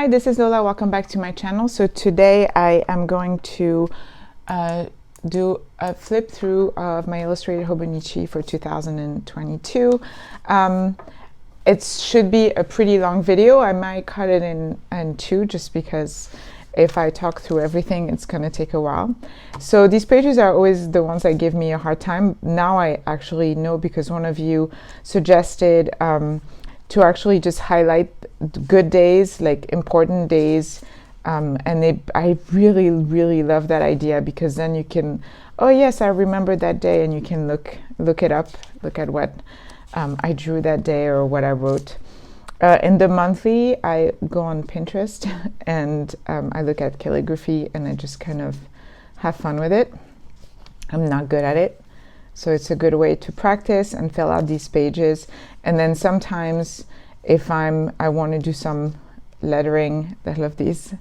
Hi, this is Lola. Welcome back to my channel. So today I am going to do a flip through of my Illustrated Hobonichi for 2022. It should be a pretty long video. I might cut it in two just because if I talk through everything, it's going to take a while. So these pages are always the ones that give me a hard time. Now I actually know because one of you suggested to actually just highlight good days, like important days. I really love that idea because then you can, oh yes, I remember that day, and you can look it up, look at what I drew that day or what I wrote. In the monthly, I go on Pinterest and I look at calligraphy and I just kind of have fun with it. I'm not good at it, so it's a good way to practice and fill out these pages. And then sometimes if I want to do some lettering, I love these.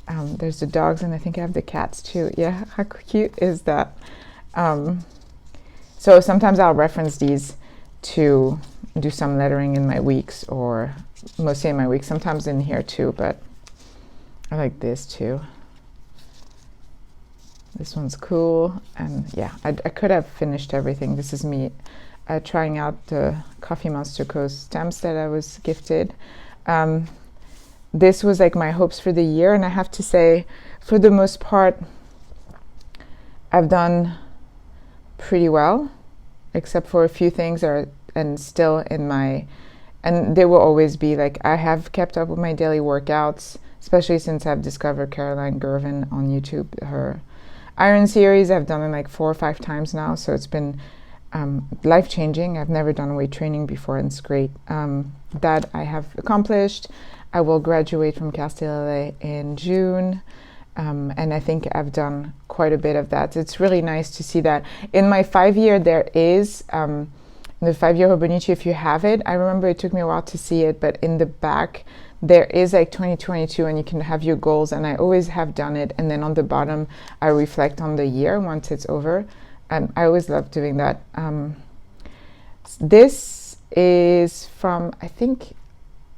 There's the dogs and I think I have the cats too. Yeah, how cute is that? So sometimes I'll reference these to do some lettering in my weeks, or mostly in my weeks, sometimes in here too, but I like this too. This one's cool. And yeah, I could have finished everything. This is me trying out the Coffee Monster Co. stamps that I was gifted. This was like my hopes for the year, and I have to say, for the most part, I've done pretty well, except for a few things and still in my, and they will always be like, I have kept up with my daily workouts, especially since I've discovered Caroline Gervin on YouTube. Her iron series, I've done it like 4 or 5 times now, so it's been life-changing. I've never done weight training before, and it's great. That I have accomplished. I will graduate from Cal State LA in June, and I think I've done quite a bit of that. It's really nice to see that. In my 5-year, there is the 5-year Hobonichi, if you have it. I remember it took me a while to see it, but in the back there is like 2022, and you can have your goals, and I always have done it. And then on the bottom I reflect on the year once it's over, and I always love doing that. This is from, I think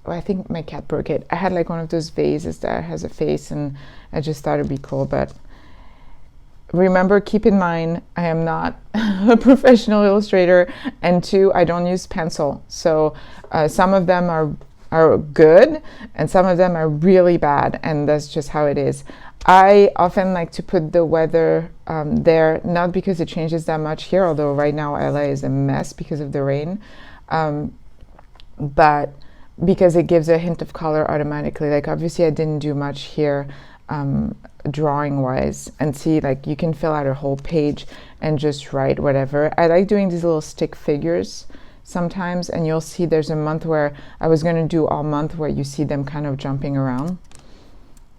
my cat broke it. I had like one of those vases that has a face, and I just thought it'd be cool. But remember, keep in mind, I am not a professional illustrator, and 2, I don't use pencil. So some of them are good, and some of them are really bad, and that's just how it is. I often like to put the weather there, not because it changes that much here, although right now LA is a mess because of the rain, but because it gives a hint of color automatically. Like obviously I didn't do much here drawing wise, and see, like you can fill out a whole page and just write whatever. I like doing these little stick figures sometimes, and you'll see there's a month where I was going to do all month where you see them kind of jumping around.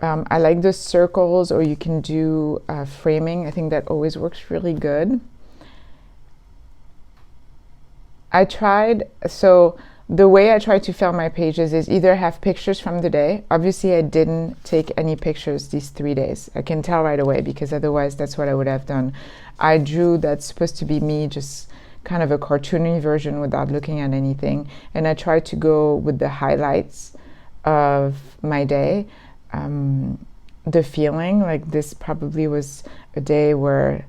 I like the circles, or you can do framing. I think that always works really good. So the way I try to fill my pages is either have pictures from the day. Obviously I didn't take any pictures these 3 days. I can tell right away, because otherwise that's what I would have done. I drew that's supposed to be me, just kind of a cartoony version without looking at anything, and I tried to go with the highlights of my day. The feeling, like this probably was a day where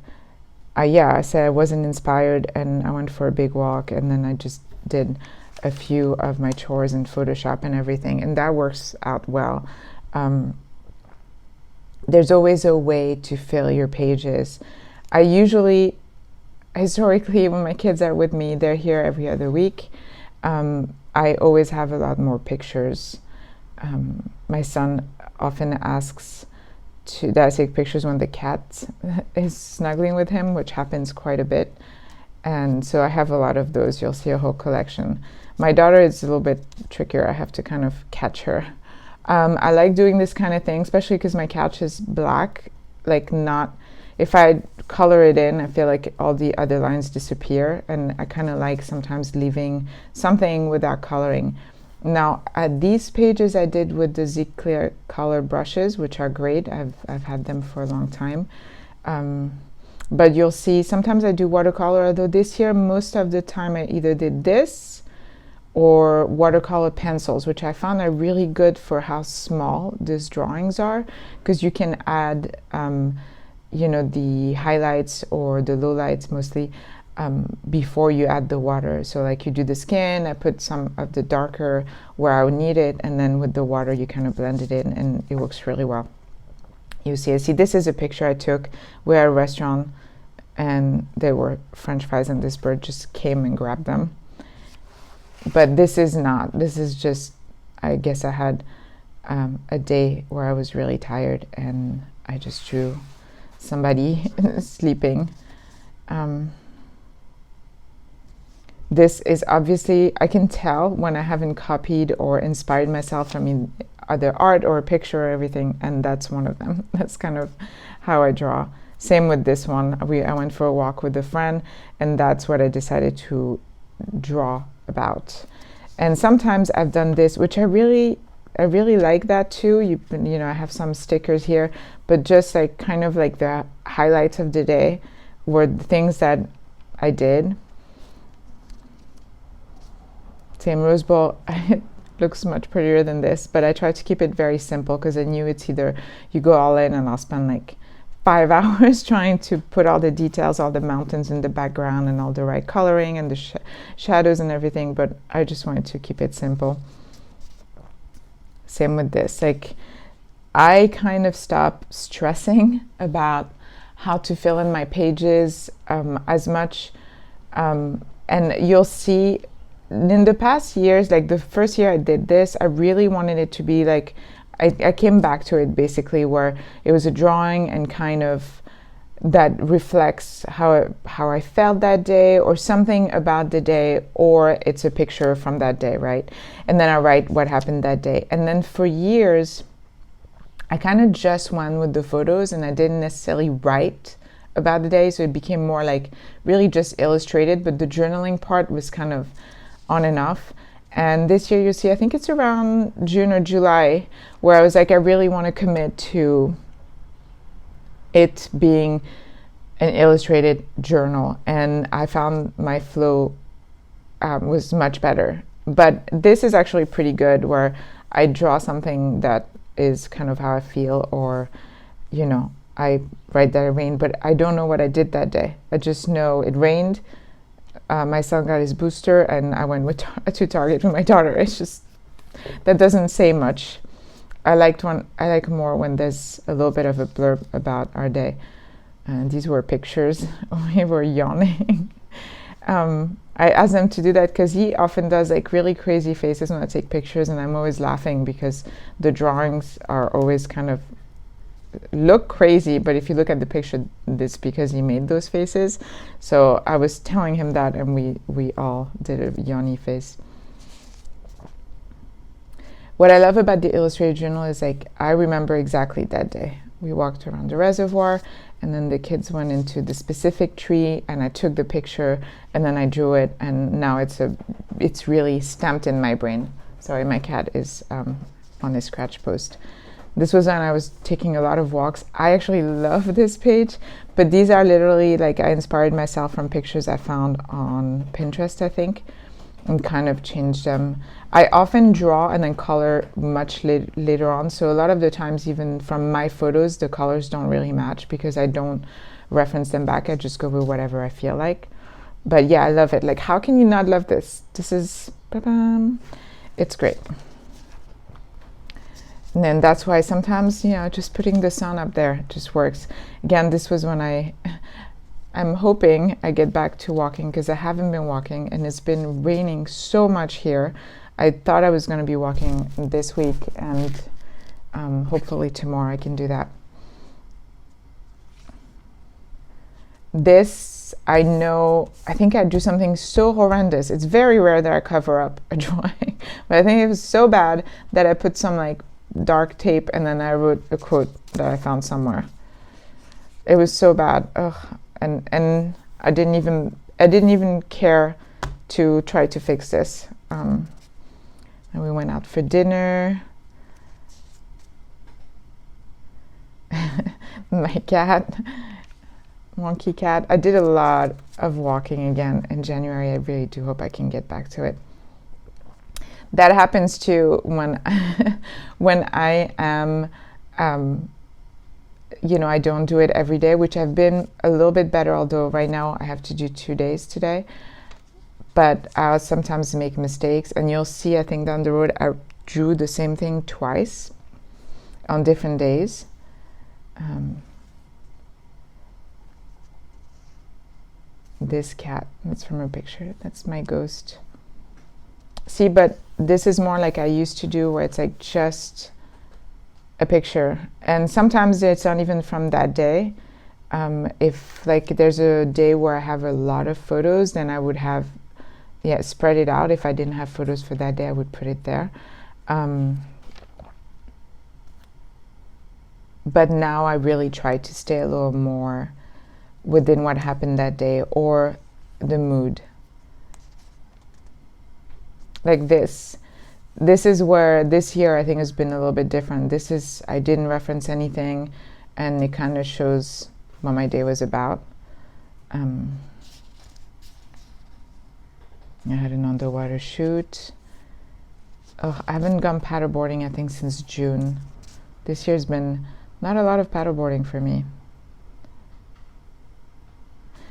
I said I wasn't inspired, and I went for a big walk, and then I just did a few of my chores in Photoshop and everything, and that works out well. There's always a way to fill your pages. I usually, historically, when my kids are with me, they're here every other week. I always have a lot more pictures. My son often asks that I take pictures when the cat is snuggling with him, which happens quite a bit. And so I have a lot of those. You'll see a whole collection. My daughter is a little bit trickier. I have to kind of catch her. I like doing this kind of thing, especially because my couch is black. Like, not, if I color it in, I feel like all the other lines disappear, and I kind of like sometimes leaving something without coloring. Now, these pages I did with the Z Clear color brushes, which are great. I've had them for a long time. But you'll see sometimes I do watercolor, although this year most of the time I either did this or watercolor pencils, which I found are really good for how small these drawings are, because you can add you know, the highlights or the lowlights mostly before you add the water. So like you do the skin, I put some of the darker where I would need it, and then with the water you kind of blend it in, and it works really well. You see, this is a picture I took. We're at a restaurant and there were French fries and this bird just came and grabbed them. But this is not, this is just, I guess I had a day where I was really tired and I just drew somebody sleeping. This is obviously, I can tell when I haven't copied or inspired myself from other art or a picture or everything, and that's one of them. That's kind of how I draw. Same with this one. I went for a walk with a friend, and that's what I decided to draw about. And sometimes I've done this, which I really like that too. You know, I have some stickers here, but just like kind of like the highlights of the day were the things that I did. Same rose bowl. It looks much prettier than this, but I tried to keep it very simple because I knew it's either you go all in and I'll spend like 5 hours trying to put all the details, all the mountains in the background and all the right coloring and the shadows and everything, but I just wanted to keep it simple. Same with this. Like, I kind of stopped stressing about how to fill in my pages as much, and you'll see in the past years, like the first year I did this, I really wanted it to be like, I came back to it basically where it was a drawing and kind of that reflects how I felt that day or something about the day, or it's a picture from that day, right? And then I write what happened that day. And then for years, I kind of just went with the photos and I didn't necessarily write about the day. So it became more like really just illustrated, but the journaling part was kind of on and off. And this year, you see, I think it's around June or July, where I was like, I really want to commit to it being an illustrated journal. And I found my flow was much better. But this is actually pretty good, where I draw something that is kind of how I feel, or, you know, I write that it rained, but I don't know what I did that day. I just know it rained. My son got his booster and I went to Target with my daughter. It's just, that doesn't say much. I like more when there's a little bit of a blurb about our day. And these were pictures. We were yawning. I asked him to do that because he often does like really crazy faces when I take pictures, and I'm always laughing because the drawings are always kind of look crazy, but if you look at the picture, it's because he made those faces. So I was telling him that, and we all did a yawny face. What I love about the illustrated journal is like I remember exactly that day. We walked around the reservoir, and then the kids went into the specific tree, and I took the picture, and then I drew it, and now it's really stamped in my brain. Sorry, my cat is on his scratch post. This was when I was taking a lot of walks. I actually love this page, but these are literally like I inspired myself from pictures I found on Pinterest, I think, and kind of changed them. I often draw and then color much later on. So a lot of the times, even from my photos, the colors don't really match because I don't reference them back. I just go with whatever I feel like. But yeah, I love it. Like, how can you not love this? This is, it's great. And then that's why sometimes, you know, just putting the sun up there just works. Again, this was when I'm hoping I get back to walking because I haven't been walking and it's been raining so much here. I thought I was going to be walking this week, and hopefully tomorrow I can do that. This, I know, I think I do something so horrendous. It's very rare that I cover up a drawing, but I think it was so bad that I put some like dark tape and then I wrote a quote that I found somewhere. It was so bad. Ugh. And I didn't even care to try to fix this. And we went out for dinner. My cat, monkey cat. I did a lot of walking again in January. I really do hope I can get back to it. that happens too when when I am you know, I don't do it every day, which I've been a little bit better, although right now I have to do 2 days today. But I'll sometimes make mistakes, and you'll see, I think down the road, I drew the same thing twice on different days. This cat, that's from a picture, that's my ghost. See, but this is more like I used to do, where it's like just a picture, and sometimes it's not even from that day. If like there's a day where I have a lot of photos, then I would have spread it out. If I didn't have photos for that day, I would put it there. But now I really try to stay a little more within what happened that day or the mood. Like this is where this year I think has been a little bit different. This is, I didn't reference anything, and it kind of shows what my day was about. I had an underwater shoot. Oh, I haven't gone paddleboarding, I think, since June. This year's been not a lot of paddleboarding for me.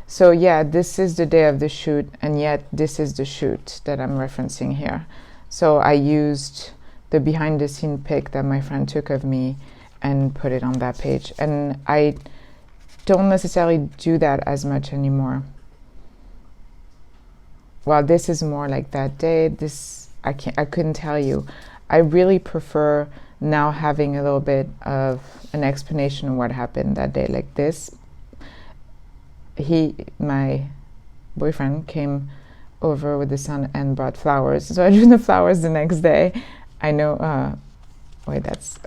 So yeah, this is the day of the shoot, and yet this is the shoot that I'm referencing here. So I used the behind the scene pic that my friend took of me and put it on that page. And I don't necessarily do that as much anymore. Well, this is more like that day. This, I couldn't tell you. I really prefer now having a little bit of an explanation of what happened that day. Like this, my boyfriend came over with the sun and brought flowers. So I drew the flowers the next day. I know, wait, that's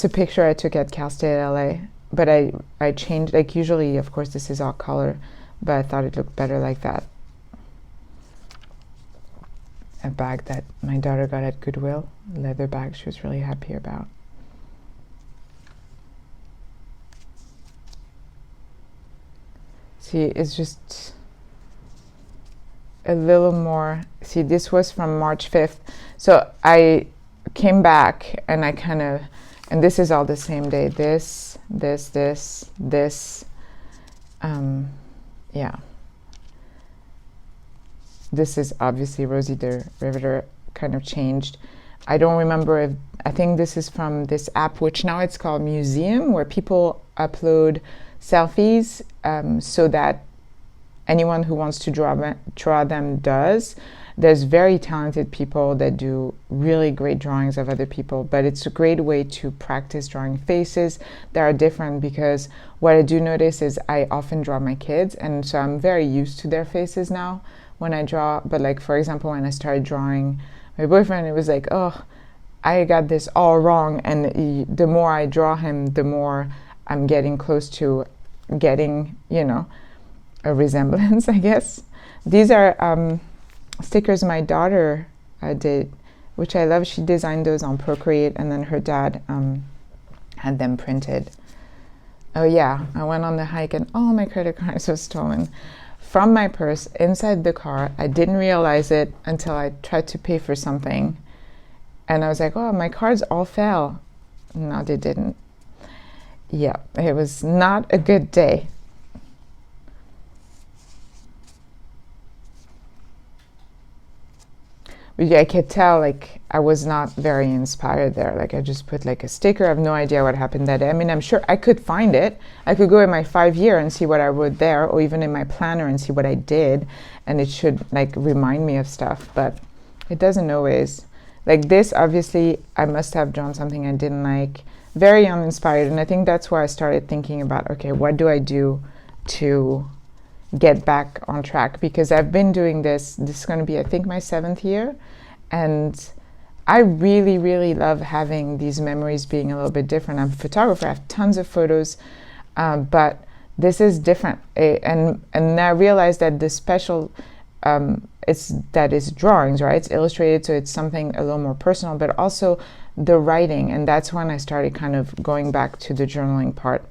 a picture I took at Cal State LA. But I changed, like usually, of course, this is all color, but I thought it looked better like that. A bag that my daughter got at Goodwill, a leather bag she was really happy about. See, it's just a little more. See, this was from March 5th. So I came back and I kind of, and this is all the same day. This. Yeah. This is obviously Rosie the Riveter, kind of changed. I don't remember if, I think this is from this app, which now it's called Museum, where people upload selfies so that anyone who wants to draw them does. There's very talented people that do really great drawings of other people, but it's a great way to practice drawing faces that are different, because what I do notice is I often draw my kids, and so I'm very used to their faces now when I draw. But like, for example, when I started drawing my boyfriend, it was like, oh, I got this all wrong, and the more I draw him, the more I'm getting close to getting, you know, a resemblance, I guess. These are stickers my daughter did, which I love. She designed those on Procreate, and then her dad had them printed. Oh yeah, I went on the hike and all my credit cards were stolen from my purse inside the car. I didn't realize it until I tried to pay for something, and I was like, oh, my cards all fell. No, they didn't. Yeah, it was not a good day. But yeah, I could tell, like, I was not very inspired there. Like, I just put like a sticker. I have no idea what happened that day. I mean, I'm sure I could find it. I could go in my 5-year and see what I wrote there, or even in my planner and see what I did, and it should like remind me of stuff, but it doesn't always. Like this, obviously, I must have drawn something I didn't like. Very uninspired, and I think that's where I started thinking about, okay, what do I do to get back on track? Because I've been doing this is going to be, I think, my 7th year, and I really, really love having these memories being a little bit different. I'm a photographer, I have tons of photos, but this is different. And I realized that the special, it's drawings, right? It's illustrated, so it's something a little more personal, but also the writing, and that's when I started kind of going back to the journaling part.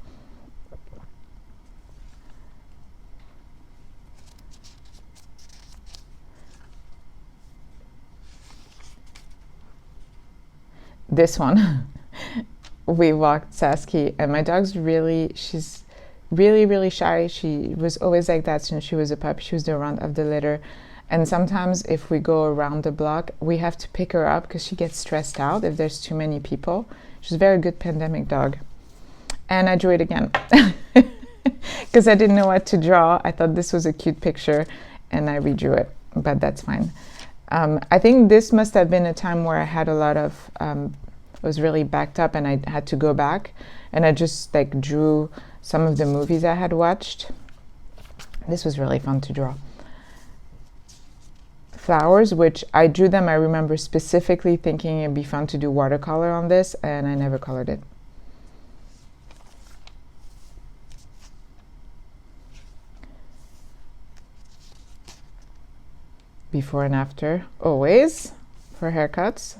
this one. We walked Saskia, and my dog's she's really shy. She was always like that since she was a pup. She was the runt of the litter. And sometimes if we go around the block, we have to pick her up because she gets stressed out if there's too many people. She's a very good pandemic dog. And I drew it again because I didn't know what to draw. I thought this was a cute picture and I redrew it, but that's fine. I think this must have been a time where I had a lot of, was really backed up and I had to go back, and I just like drew some of the movies I had watched. This was really fun to draw. Flowers, which I drew them, I remember specifically thinking it'd be fun to do watercolor on this, and I never colored it. Before and after, always, for haircuts.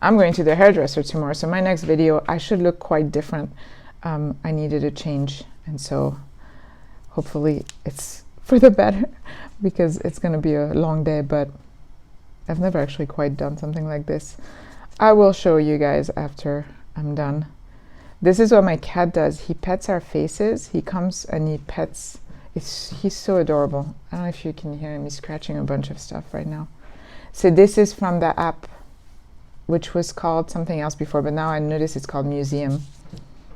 I'm going to the hairdresser tomorrow, so my next video I should look quite different. I needed a change, and so hopefully it's for the better because it's going to be a long day, but I've never actually quite done something like this. I will show you guys after I'm done. This is what my cat does. He pets our faces. He comes and he pets. He's so adorable. I don't know if you can hear him. He's scratching a bunch of stuff right now. So this is from the app, which was called something else before, but now I notice it's called Museum.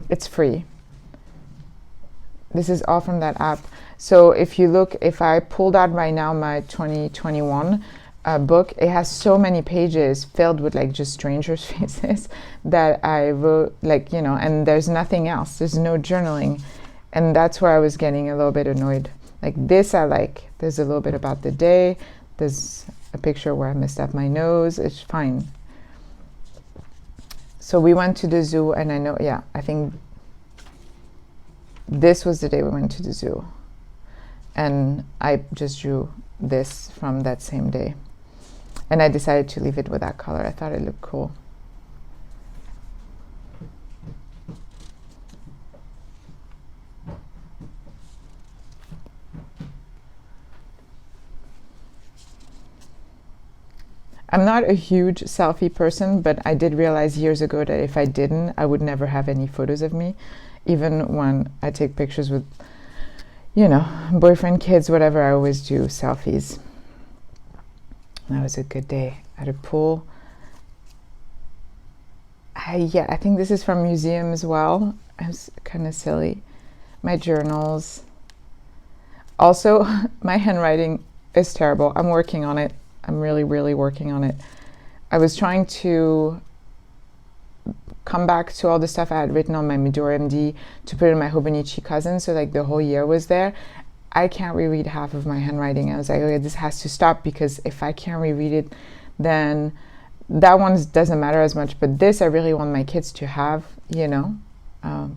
It's free. This is all from that app. So if you look, if I pulled out right now my 2021 book, it has so many pages filled with like just strangers' faces that I wrote, like, you know, and there's nothing else. There's no journaling. And that's where I was getting a little bit annoyed. Like this I like. There's a little bit about the day. There's a picture where I messed up my nose. It's fine. So we went to the zoo, and I know, yeah, I think this was the day we went to the zoo. And I just drew this from that same day. And I decided to leave it with that color. I thought it looked cool. I'm not a huge selfie person, but I did realize years ago that if I didn't, I would never have any photos of me. Even when I take pictures with, you know, boyfriend, kids, whatever, I always do selfies. That was a good day at a pool. Yeah, I think this is from museum as well. I was kind of silly. My journals. Also, my handwriting is terrible. I'm working on it. I'm really working on it. I was trying to come back to all the stuff I had written on my Midori MD to put in my Hobonichi cousin, so like the whole year was there. I can't reread half of my handwriting. I was like, okay, this has to stop, because if I can't reread it, then that one doesn't matter as much. But this I really want my kids to have, you know,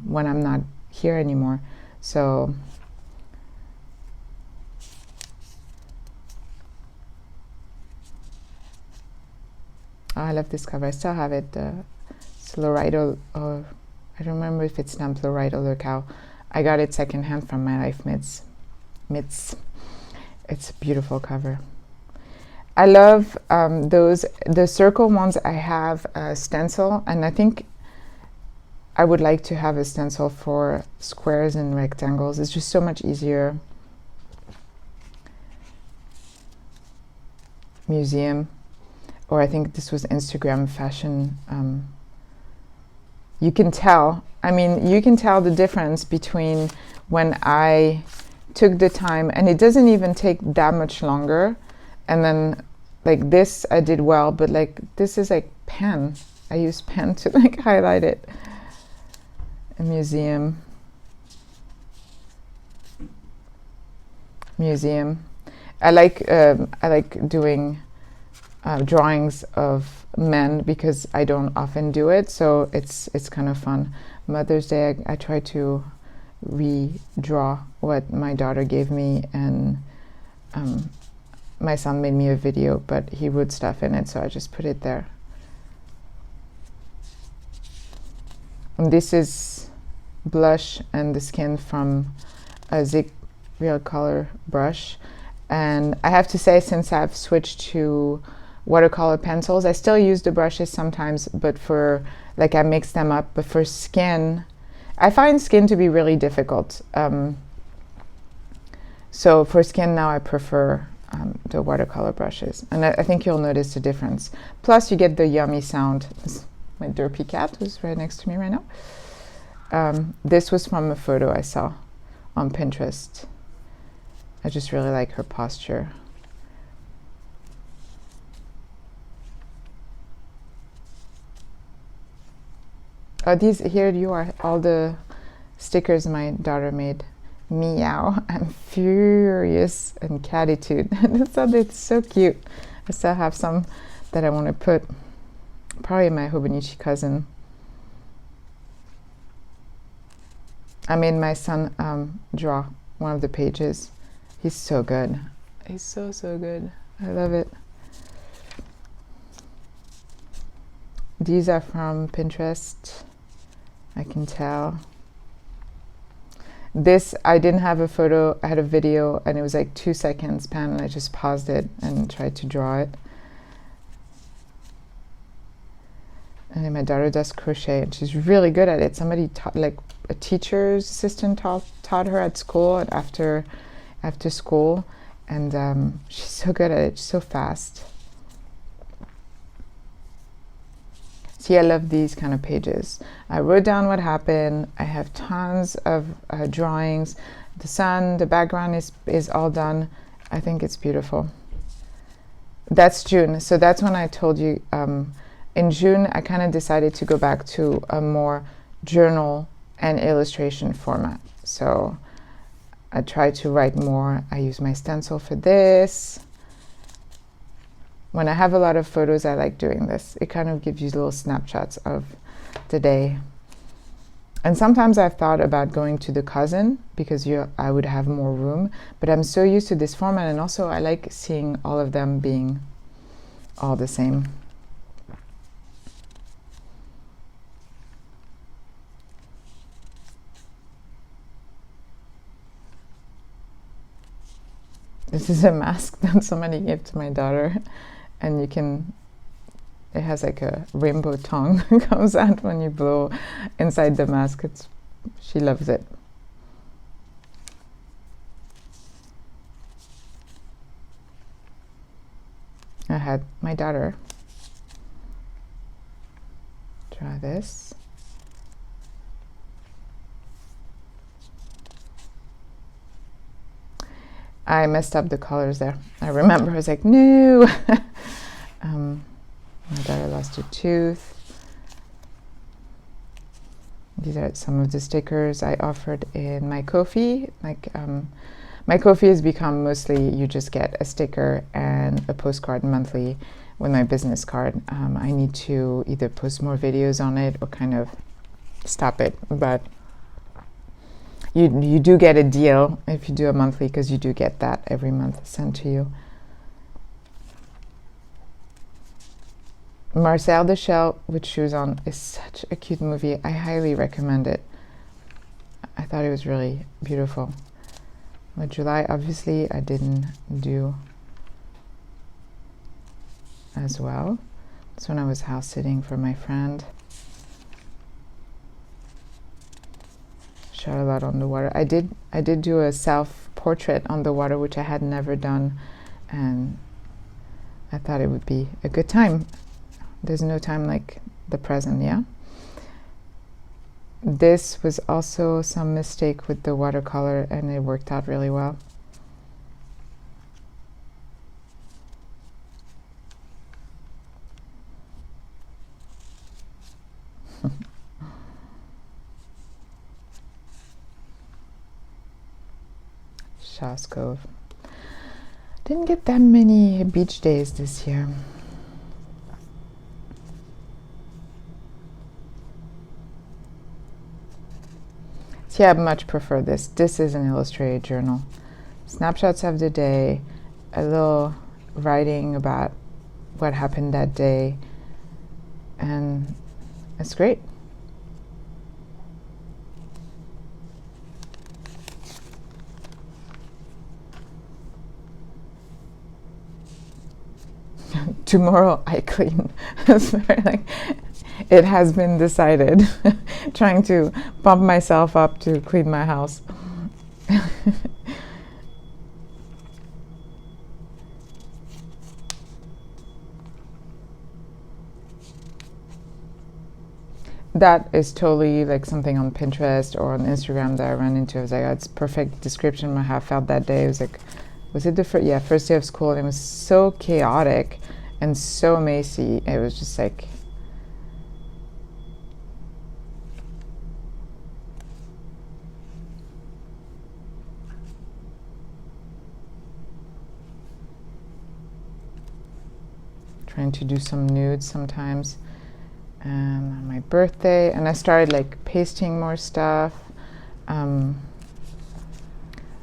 when I'm not here anymore. So oh, I love this cover. I still have it. It's Lorito, or I don't remember if it's stamped Lorito or cow. I got it secondhand from My Life Mitts. It's a beautiful cover. I love the circle ones. I have a stencil, and I think I would like to have a stencil for squares and rectangles. It's just so much easier. Museum. Or I think this was Instagram fashion. You can tell, I mean, you can tell the difference between when I took the time, and it doesn't even take that much longer. And then like this, I did well, but like this is like pen. I use pen to like highlight it. A museum. I like doing drawings of men because I don't often do it, so it's kind of fun. Mother's Day, I try to redraw what my daughter gave me, and my son made me a video, but he wrote stuff in it, so I just put it there. And this is blush and the skin from a Zig Real Color brush, and I have to say, since I've switched to watercolor pencils, I still use the brushes sometimes, but for like I mix them up. But for skin, I find skin to be really difficult. So for skin now I prefer the watercolor brushes, and I think you'll notice the difference. Plus you get the yummy sound. My derpy cat who's right next to me right now. This was from a photo I saw on Pinterest. I just really like her posture. Oh, these here you are, all the stickers my daughter made. Meow, I'm furious, and Catitude. It's so cute. I still have some that I want to put. Probably my Hobonichi cousin. I made my son draw one of the pages. He's so good. He's so good. I love it. These are from Pinterest. I can tell. This, I didn't have a photo, I had a video, and it was like 2 seconds span, and I just paused it and tried to draw it. And then my daughter does crochet, and she's really good at it. Somebody taught, like a teacher's assistant taught her at school and after school, and she's so good at it. She's so fast. See, I love these kind of pages. I wrote down what happened. I have tons of drawings. The sun, the background is all done. I think it's beautiful. That's June. So that's when I told you, in June, I kind of decided to go back to a more journal and illustration format. So I tried to write more. I use my stencil for this. When I have a lot of photos, I like doing this. It kind of gives you little snapshots of the day. And sometimes I've thought about going to the cousin because I would have more room, but I'm so used to this format, and also I like seeing all of them being all the same. This is a mask that somebody gave to my daughter. And it has like a rainbow tongue that comes out when you blow inside the mask. She loves it. I had my daughter draw this. I messed up the colors there. I remember I was like, no. My daughter lost a tooth. These are some of the stickers I offered in my Ko-fi. My Ko-fi has become mostly you just get a sticker and a postcard monthly with my business card. I need to either post more videos on it or kind of stop it, but you do get a deal if you do a monthly, because you do get that every month sent to you. Marcel the Shell with Shoes On is such a cute movie. I highly recommend it. I thought it was really beautiful. With July, obviously, I didn't do as well. That's when I was house sitting for my friend. Shot a lot on the water. I did do a self-portrait on the water, which I had never done, and I thought it would be a good time. There's no time like the present, yeah? This was also some mistake with the watercolor, and it worked out really well. Shaw's Cove. Didn't get that many beach days this year. See, I much prefer this. This is an illustrated journal. Snapshots of the day, a little writing about what happened that day, and it's great. Tomorrow I clean. It's very, like, It has been decided. Trying to pump myself up to clean my house. That is totally like something on Pinterest or on Instagram that I ran into. I was like, oh, it's perfect description of how I felt that day. It was like, was it the first day of school? And it was so chaotic and so messy. It was just like, trying to do some nudes sometimes. And on my birthday, and I started like pasting more stuff.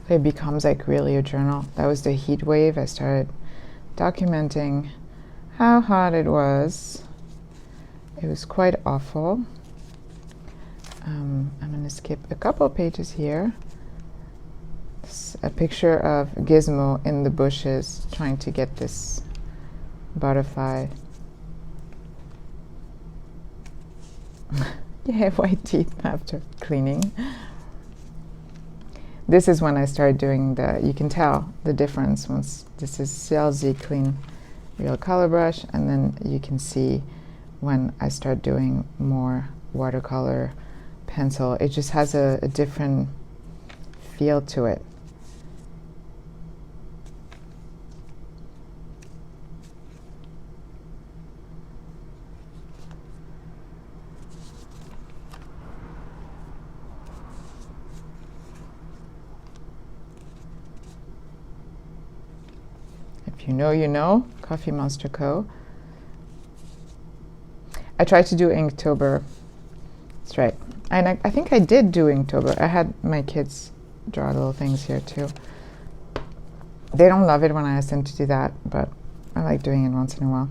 It becomes like really a journal. That was the heat wave. I started documenting how hot it was. It was quite awful. I'm going to skip a couple pages here. It's a picture of Gizmo in the bushes trying to get this butterfly. Yeah, white teeth after cleaning. This is when I started doing you can tell the difference once this is CLZ clean real color brush, and then you can see when I start doing more watercolor pencil. It just has a different feel to it. If you know, you know. Coffee Monster Co. I tried to do Inktober. That's right. And I think I did do Inktober. I had my kids draw little things here too. They don't love it when I ask them to do that, but I like doing it once in a while.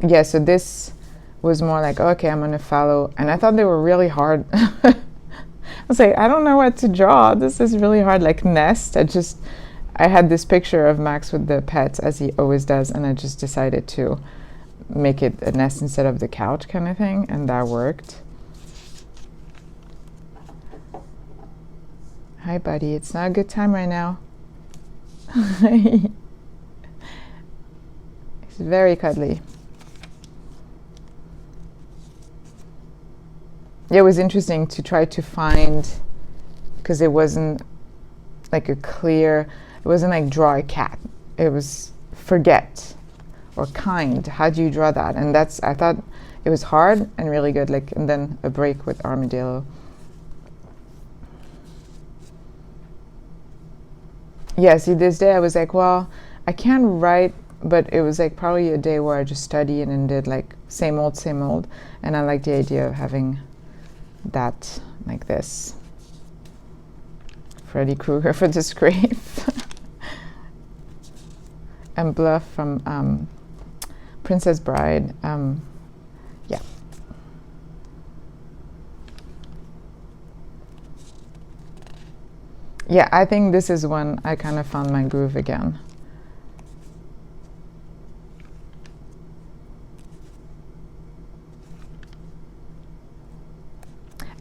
Yeah, so this was more like, okay, I'm gonna follow, and I thought they were really hard. I was like, I don't know what to draw. This is really hard, like nest. I had this picture of Max with the pets, as he always does, and I just decided to make it a nest instead of the couch kind of thing, and that worked. Hi, buddy. It's not a good time right now. He's very cuddly. It was interesting to try to find, because it wasn't like a clear, it wasn't like draw a cat. It was forget or kind. How do you draw that? And I thought it was hard and really good. Like, and then a break with armadillo. Yeah, see, this day I was like, well, I can't write, but it was like probably a day where I just studied and did like same old, and I like the idea of having that like this. Freddy Krueger for the scrape. And Bluff from Princess Bride. Yeah. Yeah, I think this is when I kind of found my groove again.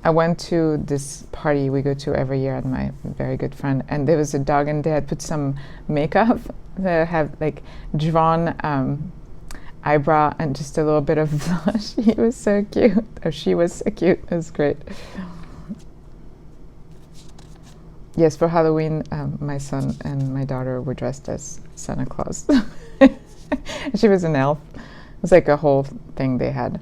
I went to this party we go to every year at my very good friend, and there was a dog, and they had put some makeup. They have like drawn eyebrow and just a little bit of blush. He was so cute, or she was so cute. It was great. Yes, for Halloween, my son and my daughter were dressed as Santa Claus. She was an elf. It was like a whole thing they had.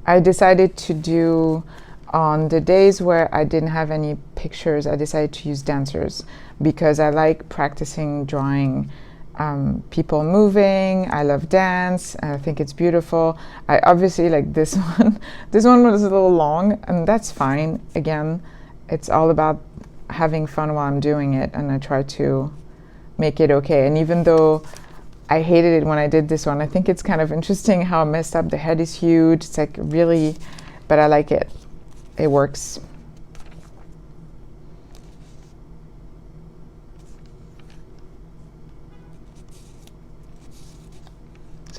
I decided to do, on the days where I didn't have any pictures, I decided to use dancers because I like practicing drawing people moving. I love dance. I think it's beautiful. I obviously like this one. This one was a little long, and that's fine. Again, it's all about having fun while I'm doing it, and I try to make it okay. And even though I hated it when I did this one, I think it's kind of interesting how messed up. The head is huge. It's like really, but I like it. It works.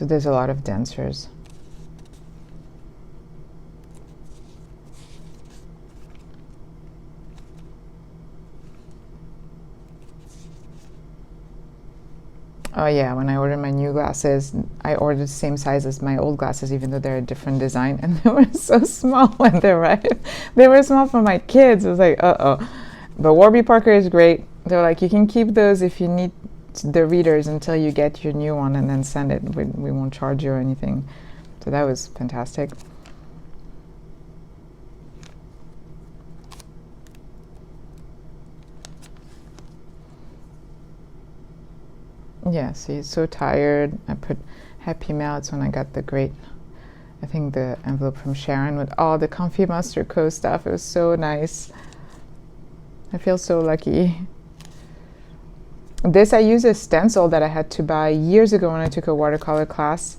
So there's a lot of dancers. Oh yeah, when I ordered my new glasses, I ordered the same size as my old glasses, even though they're a different design, and they were so small when they arrived. They were small for my kids. I was like, uh-oh. But Warby Parker is great. They're like, you can keep those if you need the readers until you get your new one, and then send it. We won't charge you or anything. So that was fantastic. Yeah, see, so tired. I put Happy Mail. It's when I got the great, I think the envelope from Sharon with all the Comfy Mustard Co. stuff. It was so nice. I feel so lucky. This I use a stencil that I had to buy years ago when I took a watercolor class,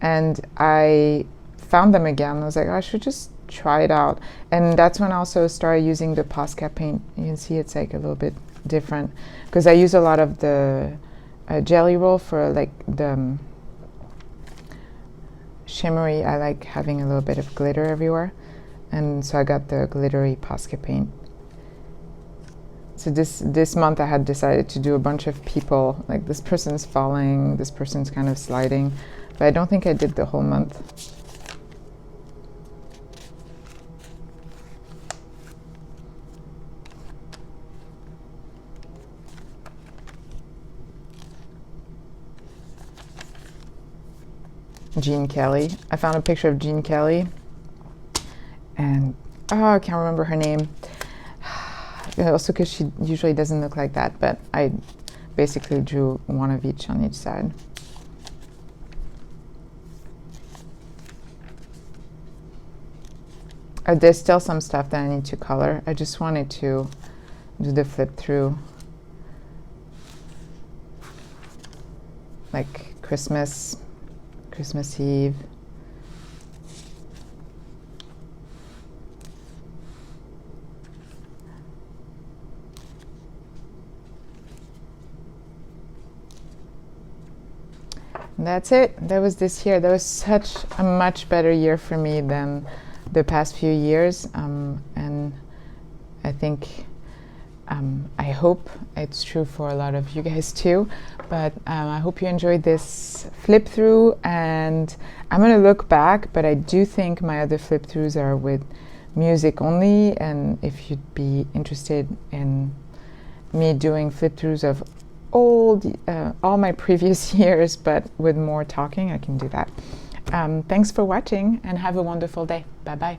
and I found them again. I was like, oh, I should just try it out. And that's when I also started using the Posca paint. You can see it's like a little bit different because I use a lot of the jelly roll for like the shimmery. I like having a little bit of glitter everywhere, and so I got the glittery Posca paint. So this month I had decided to do a bunch of people, like this person's falling, this person's kind of sliding, but I don't think I did the whole month. Gene Kelly. I found a picture of Gene Kelly, and I can't remember her name. Also because she usually doesn't look like that, but I basically drew one of each on each side. There's still some stuff that I need to color. I just wanted to do the flip through, like Christmas Eve. And that's it. That was this year. That was such a much better year for me than the past few years. And I think, I hope it's true for a lot of you guys too. But I hope you enjoyed this flip through. And I'm going to look back, but I do think my other flip throughs are with music only. And if you'd be interested in me doing flip throughs of all my previous years, but with more talking, I can do that. Thanks for watching and have a wonderful day. Bye bye.